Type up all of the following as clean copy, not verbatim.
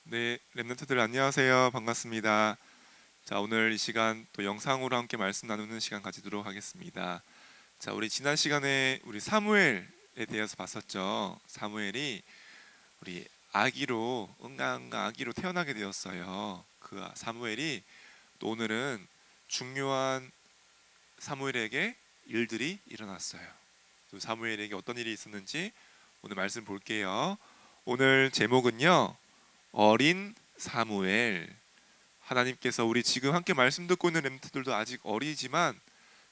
네, 랩런트들 안녕하세요. 반갑습니다. 자, 오늘 이 시간 또 영상으로 함께 말씀 나누는 시간 가지도록 하겠습니다. 자, 우리 지난 시간에 우리 사무엘에 대해서 봤었죠. 사무엘이 우리 아기로 응가응가 아기로 태어나게 되었어요. 그 사무엘이 또 오늘은 중요한 사무엘에게 일들이 일어났어요. 또 사무엘에게 어떤 일이 있었는지 오늘 말씀 볼게요. 오늘 제목은요. 어린 사무엘. 하나님께서 우리 지금 함께 말씀 듣고 있는 렘트들도 아직 어리지만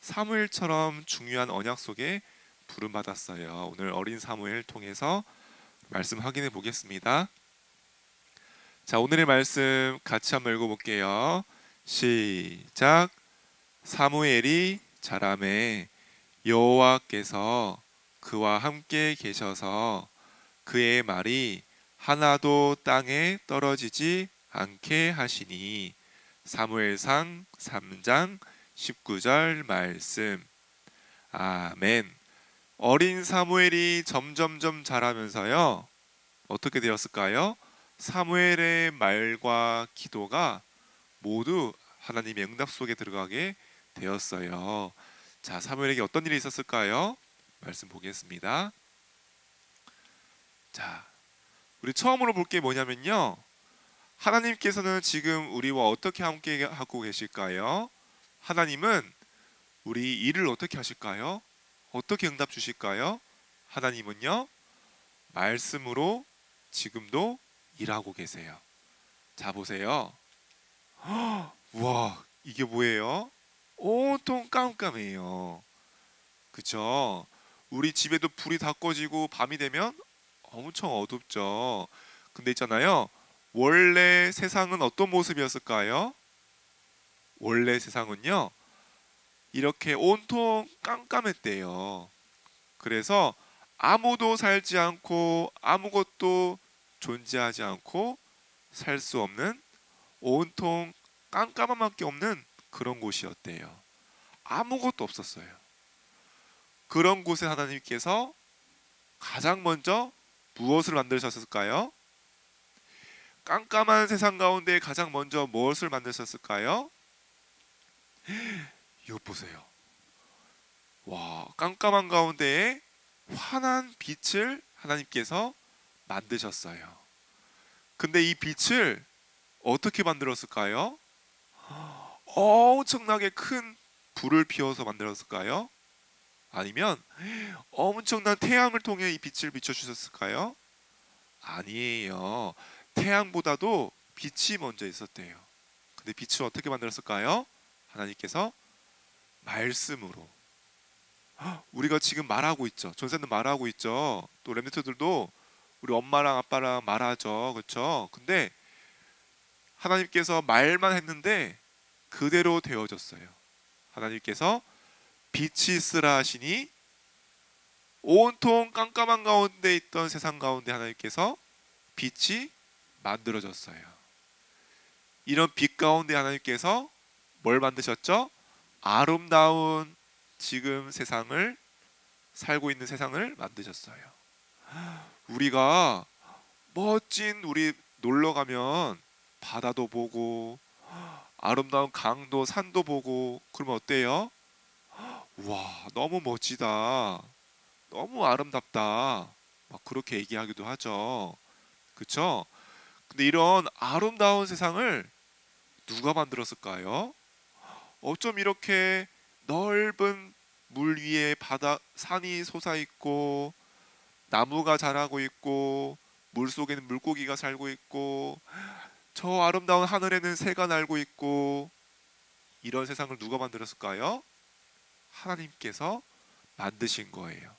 사무엘처럼 중요한 언약 속에 부름받았어요. 오늘 어린 사무엘 통해서 말씀 확인해 보겠습니다. 자, 오늘의 말씀 같이 한번 읽어볼게요. 시작. 사무엘이 자라매 여호와께서 그와 함께 계셔서 그의 말이 하나도 땅에 떨어지지 않게 하시니. 사무엘상 3장 19절 말씀. 아멘. 어린 사무엘이 점점점 자라면서요, 어떻게 되었을까요? 사무엘의 말과 기도가 모두 하나님의 응답 속에 들어가게 되었어요. 자, 사무엘에게 어떤 일이 있었을까요? 말씀 보겠습니다. 자, 우리 처음으로 볼 게 뭐냐면요, 하나님께서는 지금 우리와 어떻게 함께 하고 계실까요? 하나님은 우리 일을 어떻게 하실까요? 어떻게 응답 주실까요? 하나님은요, 말씀으로 지금도 일하고 계세요. 자, 보세요. 와, 이게 뭐예요? 온통 깜깜해요. 그쵸? 우리 집에도 불이 다 꺼지고 밤이 되면 엄청 어둡죠. 근데 있잖아요, 원래 세상은 어떤 모습이었을까요? 원래 세상은요, 이렇게 온통 깜깜했대요. 그래서 아무도 살지 않고 아무것도 존재하지 않고 살 수 없는, 온통 깜깜함밖에 없는 그런 곳이었대요. 아무것도 없었어요. 그런 곳에 하나님께서 가장 먼저 무엇을 만드셨을까요? 깜깜한 세상 가운데 가장 먼저 무엇을 만드셨을까요? 이거 보세요. 와, 깜깜한 가운데에 환한 빛을 하나님께서 만드셨어요. 근데 이 빛을 어떻게 만들었을까요? 엄청나게 큰 불을 피워서 만들었을까요? 아니면 엄청난 태양을 통해 이 빛을 비춰주셨을까요? 아니에요. 태양보다도 빛이 먼저 있었대요. 근데 빛을 어떻게 만들었을까요? 하나님께서 말씀으로. 우리가 지금 말하고 있죠. 전세는 말하고 있죠. 또 렘넌트들도 우리 엄마랑 아빠랑 말하죠. 그렇죠? 근데 하나님께서 말만 했는데 그대로 되어졌어요. 하나님께서 빛이 있으라 하시니 온통 깜깜한 가운데 있던 세상 가운데 하나님께서 빛이 만들어졌어요. 이런 빛 가운데 하나님께서 뭘 만드셨죠? 아름다운 지금 세상을, 살고 있는 세상을 만드셨어요. 우리가 멋진, 우리 놀러 가면 바다도 보고 아름다운 강도 산도 보고 그러면 어때요? 와, 너무 멋지다, 너무 아름답다, 막 그렇게 얘기하기도 하죠. 그쵸? 근데 이런 아름다운 세상을 누가 만들었을까요? 어쩜 이렇게 넓은 물 위에 바다 산이 솟아 있고 나무가 자라고 있고 물 속에는 물고기가 살고 있고 저 아름다운 하늘에는 새가 날고 있고, 이런 세상을 누가 만들었을까요? 하나님께서 만드신 거예요.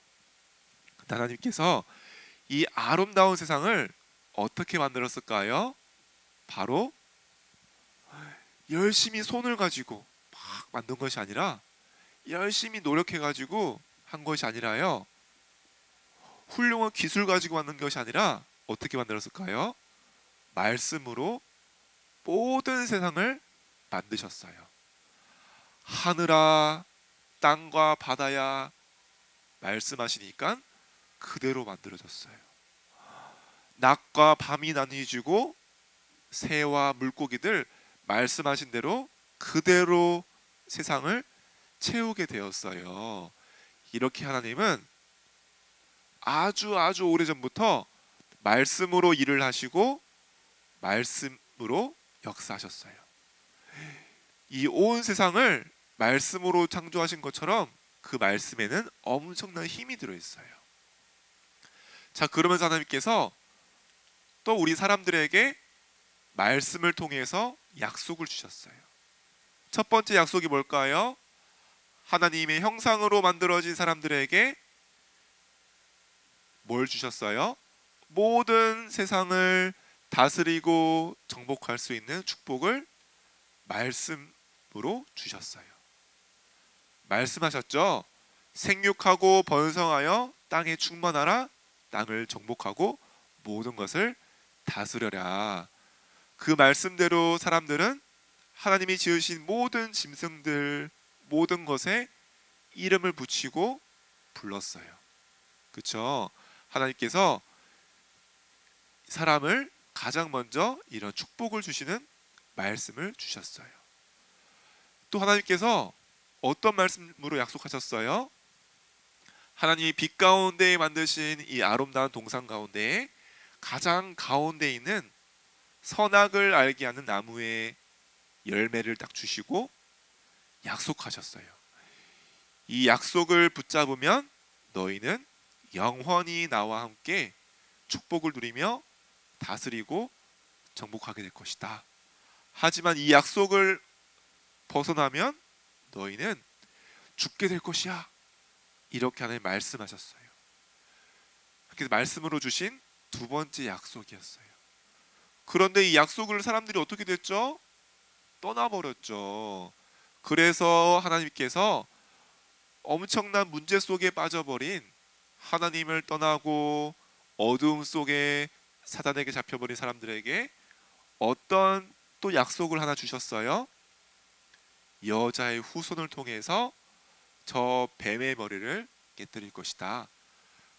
하나님께서 이 아름다운 세상을 어떻게 만들었을까요? 바로 열심히 손을 가지고 막 만든 것이 아니라, 열심히 노력해 가지고 한 것이 아니라요, 훌륭한 기술 가지고 만든 것이 아니라 어떻게 만들었을까요? 말씀으로 모든 세상을 만드셨어요. 하늘아 땅과 바다야 말씀하시니까 그대로 만들어졌어요. 낮과 밤이 나뉘어지고 새와 물고기들 말씀하신 대로 그대로 세상을 채우게 되었어요. 이렇게 하나님은 아주 아주 오래전부터 말씀으로 일을 하시고 말씀으로 역사하셨어요. 이 온 세상을 말씀으로 창조하신 것처럼 그 말씀에는 엄청난 힘이 들어있어요. 자, 그러면서 하나님께서 또 우리 사람들에게 말씀을 통해서 약속을 주셨어요. 첫 번째 약속이 뭘까요? 하나님의 형상으로 만들어진 사람들에게 뭘 주셨어요? 모든 세상을 다스리고 정복할 수 있는 축복을 말씀으로 주셨어요. 말씀하셨죠? 생육하고 번성하여 땅에 충만하라. 땅을 정복하고 모든 것을 다스려라. 그 말씀대로 사람들은 하나님이 지으신 모든 짐승들, 모든 것에 이름을 붙이고 불렀어요. 그렇죠? 하나님께서 사람을 가장 먼저 이런 축복을 주시는 말씀을 주셨어요. 또 하나님께서 어떤 말씀으로 약속하셨어요? 하나님이 빛 가운데 만드신 이 아름다운 동산 가운데 가장 가운데 있는 선악을 알게 하는 나무의 열매를 딱 주시고 약속하셨어요. 이 약속을 붙잡으면 너희는 영원히 나와 함께 축복을 누리며 다스리고 정복하게 될 것이다. 하지만 이 약속을 벗어나면 너희는 죽게 될 것이야. 이렇게 하나님 말씀하셨어요. 그래서 말씀으로 주신 두 번째 약속이었어요. 그런데 이 약속을 사람들이 어떻게 됐죠? 떠나버렸죠. 그래서 하나님께서 엄청난 문제 속에 빠져버린, 하나님을 떠나고 어두움 속에 사단에게 잡혀버린 사람들에게 어떤 또 약속을 하나 주셨어요. 여자의 후손을 통해서 저 뱀의 머리를 깨뜨릴 것이다.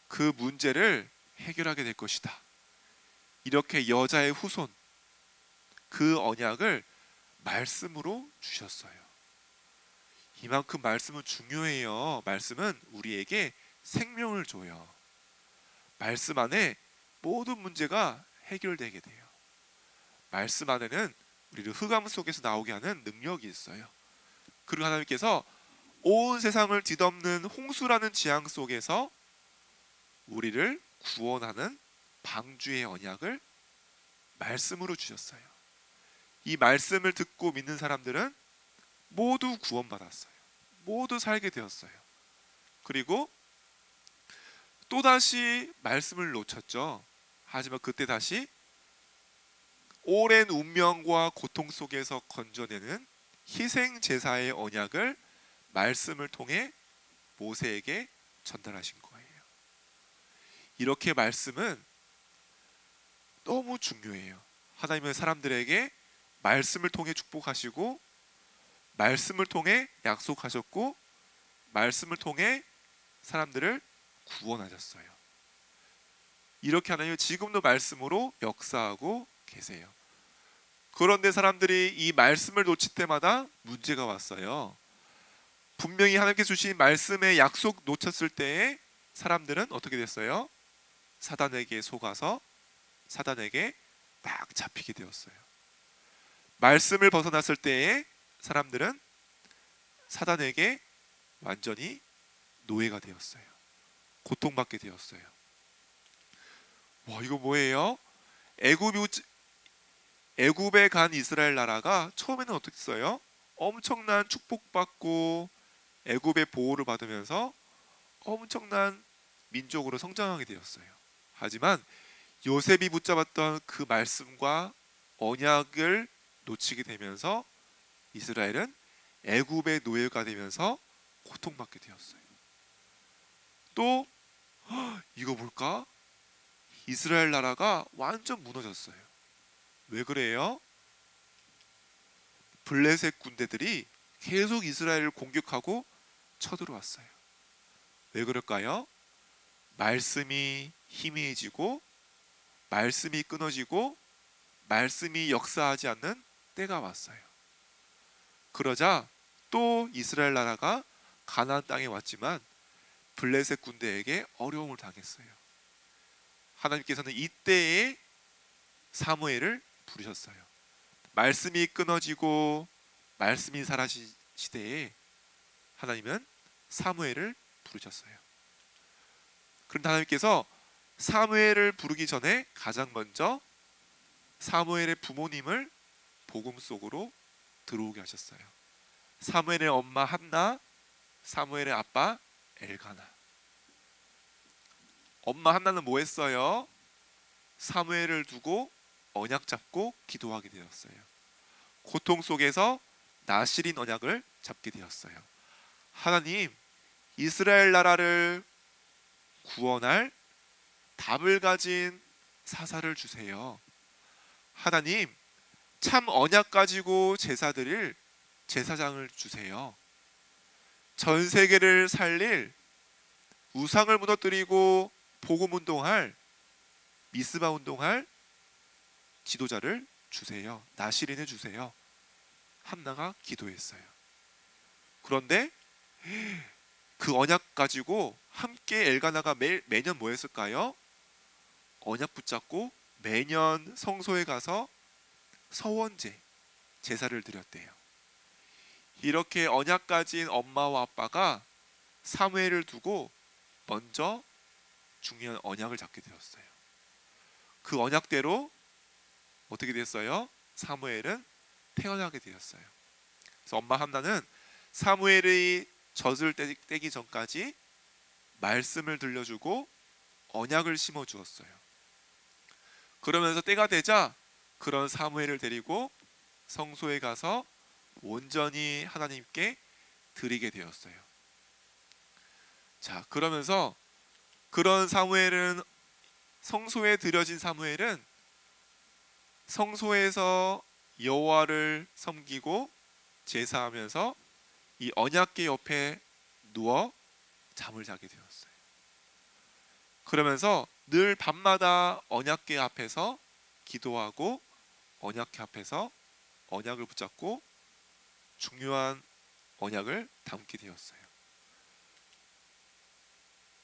그 문제를 해결하게 될 것이다. 이렇게 여자의 후손, 그 언약을 말씀으로 주셨어요. 이만큼 말씀은 중요해요. 말씀은 우리에게 생명을 줘요. 말씀 안에 모든 문제가 해결되게 돼요. 말씀 안에는 우리를 흑암 속에서 나오게 하는 능력이 있어요. 그리고 하나님께서 온 세상을 뒤덮는 홍수라는 재앙 속에서 우리를 구원하는 방주의 언약을 말씀으로 주셨어요. 이 말씀을 듣고 믿는 사람들은 모두 구원받았어요. 모두 살게 되었어요. 그리고 또다시 말씀을 놓쳤죠. 하지만 그때 다시 오랜 운명과 고통 속에서 건져내는 희생 제사의 언약을 말씀을 통해 모세에게 전달하신 거예요. 이렇게 말씀은 너무 중요해요. 하나님은 사람들에게 말씀을 통해 축복하시고, 말씀을 통해 약속하셨고, 말씀을 통해 사람들을 구원하셨어요. 이렇게 하나님은 지금도 말씀으로 역사하고 계세요. 그런데 사람들이 이 말씀을 놓칠 때마다 문제가 왔어요. 분명히 하나님께 주신 말씀의 약속 놓쳤을 때에 사람들은 어떻게 됐어요? 사단에게 속아서 사단에게 딱 잡히게 되었어요. 말씀을 벗어났을 때에 사람들은 사단에게 완전히 노예가 되었어요. 고통받게 되었어요. 와, 이거 뭐예요? 애굽에 간 이스라엘 나라가 처음에는 어떻게 했어요? 엄청난 축복받고 애굽의 보호를 받으면서 엄청난 민족으로 성장하게 되었어요. 하지만 요셉이 붙잡았던 그 말씀과 언약을 놓치게 되면서 이스라엘은 애굽의 노예가 되면서 고통받게 되었어요. 또 이거 볼까? 이스라엘 나라가 완전 무너졌어요. 왜 그래요? 블레셋 군대들이 계속 이스라엘을 공격하고 쳐들어왔어요. 왜 그럴까요? 말씀이 희미해지고 말씀이 끊어지고 말씀이 역사하지 않는 때가 왔어요. 그러자 또 이스라엘 나라가 가나안 땅에 왔지만 블레셋 군대에게 어려움을 당했어요. 하나님께서는 이때에 사무엘을 부르셨어요. 말씀이 끊어지고 말씀이 사라진 시대에 하나님은 사무엘을 부르셨어요. 그런데 하나님께서 사무엘을 부르기 전에 가장 먼저 사무엘의 부모님을 복음 속으로 들어오게 하셨어요. 사무엘의 엄마 한나, 사무엘의 아빠 엘가나. 엄마 한나는 뭐 했어요? 사무엘을 두고 언약 잡고 기도하게 되었어요. 고통 속에서 나실인 언약을 잡게 되었어요. 하나님, 이스라엘 나라를 구원할 답을 가진 사사를 주세요. 하나님, 참 언약 가지고 제사 드릴 제사장을 주세요. 전 세계를 살릴 우상을 무너뜨리고 복음 운동할 미스바 운동할 지도자를 주세요. 나실인을 주세요. 한나가 기도했어요. 그런데 그 언약 가지고 함께 엘가나가 매년 뭐 했을까요? 언약 붙잡고 매년 성소에 가서 서원제 제사를 드렸대요. 이렇게 언약 가진 엄마와 아빠가 사무엘을 두고 먼저 중요한 언약을 잡게 되었어요. 그 언약대로 어떻게 됐어요? 사무엘은 태어나게 되었어요. 그래서 엄마 한나는 사무엘의 젖을 떼기 전까지 말씀을 들려주고 언약을 심어 주었어요. 그러면서 때가 되자 그런 사무엘을 데리고 성소에 가서 온전히 하나님께 드리게 되었어요. 자, 그러면서 그런 사무엘은 성소에 드려진 사무엘은 성소에서 여호와를 섬기고 제사하면서 이 언약궤 옆에 누워 잠을 자게 되었어요. 그러면서 늘 밤마다 언약궤 앞에서 기도하고 언약궤 앞에서 언약을 붙잡고 중요한 언약을 담게 되었어요.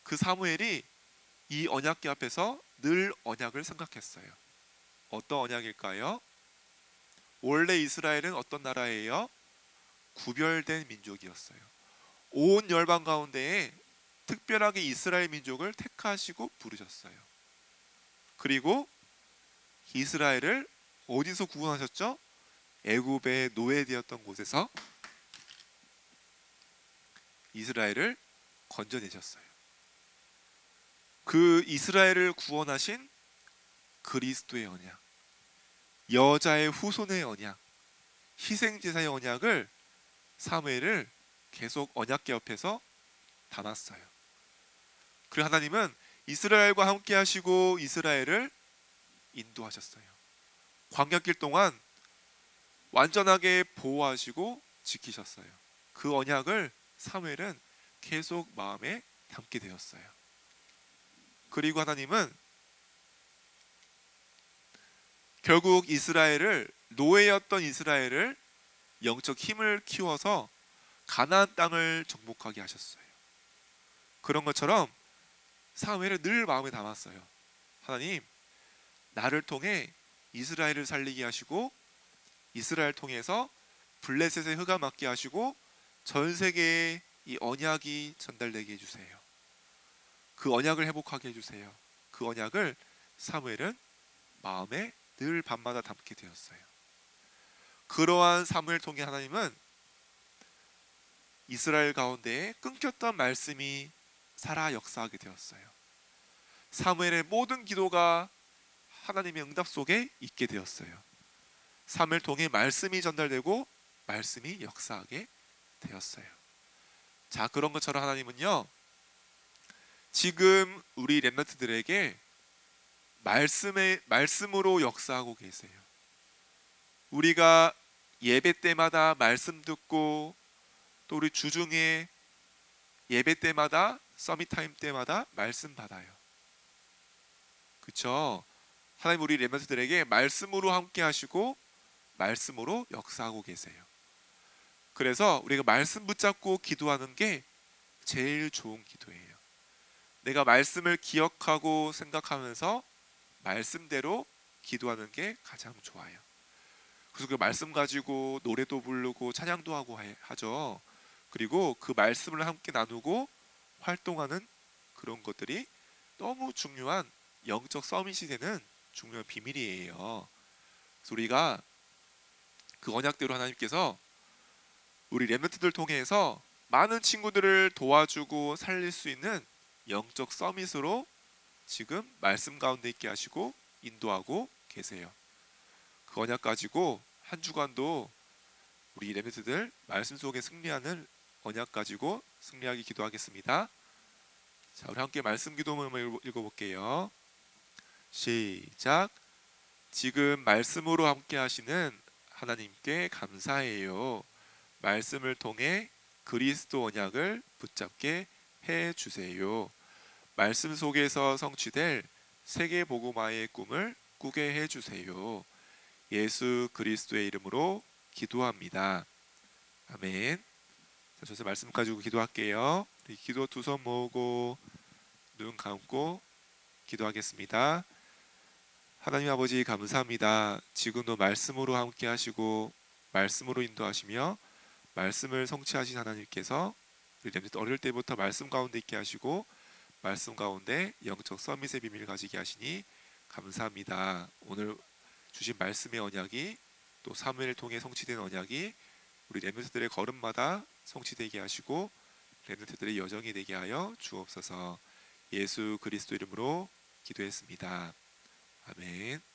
그 사무엘이 이 언약궤 앞에서 늘 언약을 생각했어요. 어떤 언약일까요? 원래 이스라엘은 어떤 나라예요? 구별된 민족이었어요. 온 열방 가운데에 특별하게 이스라엘 민족을 택하시고 부르셨어요. 그리고 이스라엘을 어디서 구원하셨죠? 애굽의 노예되었던 곳에서 이스라엘을 건져내셨어요. 그 이스라엘을 구원하신 그리스도의 언약, 여자의 후손의 언약, 희생제사의 언약을 사무엘을 계속 언약궤 옆에서 담았어요. 그리고 하나님은 이스라엘과 함께 하시고 이스라엘을 인도하셨어요. 광야길 동안 완전하게 보호하시고 지키셨어요. 그 언약을 사무엘은 계속 마음에 담게 되었어요. 그리고 하나님은 결국 이스라엘을, 노예였던 이스라엘을 영적 힘을 키워서 가나안 땅을 정복하게 하셨어요. 그런 것처럼 사무엘을 늘 마음에 담았어요. 하나님, 나를 통해 이스라엘을 살리게 하시고 이스라엘 통해서 블레셋의 흑암 맞게 하시고 전 세계에 이 언약이 전달되게 해주세요. 그 언약을 회복하게 해주세요. 그 언약을 사무엘은 마음에 늘 밤마다 담게 되었어요. 그러한 사무엘 통해 하나님은 이스라엘 가운데에 끊겼던 말씀이 살아 역사하게 되었어요. 사무엘의 모든 기도가 하나님의 응답 속에 있게 되었어요. 사무엘 통해 말씀이 전달되고 말씀이 역사하게 되었어요. 자, 그런 것처럼 하나님은요, 지금 우리 렘넌트들에게 말씀으로 역사하고 계세요. 우리가 예배 때마다 말씀 듣고 또 우리 주중에 예배 때마다 서밋타임 때마다 말씀 받아요. 그렇죠? 하나님 우리 렘넌트들에게 말씀으로 함께 하시고 말씀으로 역사하고 계세요. 그래서 우리가 말씀 붙잡고 기도하는 게 제일 좋은 기도예요. 내가 말씀을 기억하고 생각하면서 말씀대로 기도하는 게 가장 좋아요. 그래서 그 말씀 가지고 노래도 부르고 찬양도 하고 하죠. 그리고 그 말씀을 함께 나누고 활동하는 그런 것들이 너무 중요한 영적 서밋이 되는 중요한 비밀이에요. 그래서 우리가 그 언약대로 하나님께서 우리 렘넌트들 통해서 많은 친구들을 도와주고 살릴 수 있는 영적 서밋으로 지금 말씀 가운데 있게 하시고 인도하고 계세요. 그 언약 가지고 한 주간도 우리 렘넌트들 말씀 속에 승리하는 언약 가지고 승리하기 기도하겠습니다. 자, 우리 함께 말씀 기도문 한번 읽어볼게요. 시작. 지금 말씀으로 함께 하시는 하나님께 감사해요. 말씀을 통해 그리스도 언약을 붙잡게 해 주세요. 말씀 속에서 성취될 세계 복음화의 꿈을 꾸게 해 주세요. 예수 그리스도의 이름으로 기도합니다. 아멘. 자, 저서 말씀 가지고 기도할게요. 기도 두 손 모으고 눈 감고 기도하겠습니다. 하나님 아버지 감사합니다. 지금도 말씀으로 함께 하시고 말씀으로 인도하시며 말씀을 성취하신 하나님께서 우리 렘넌트 어릴 때부터 말씀 가운데 있게 하시고 말씀 가운데 영적 서밋의 비밀을 가지게 하시니 감사합니다. 오늘 주신 말씀의 언약이 또 사무엘을 통해 성취된 언약이 우리 렘넌트들의 걸음마다 성취되게 하시고 렘넌트들의 여정이 되게 하여 주옵소서. 예수 그리스도 이름으로 기도했습니다. 아멘.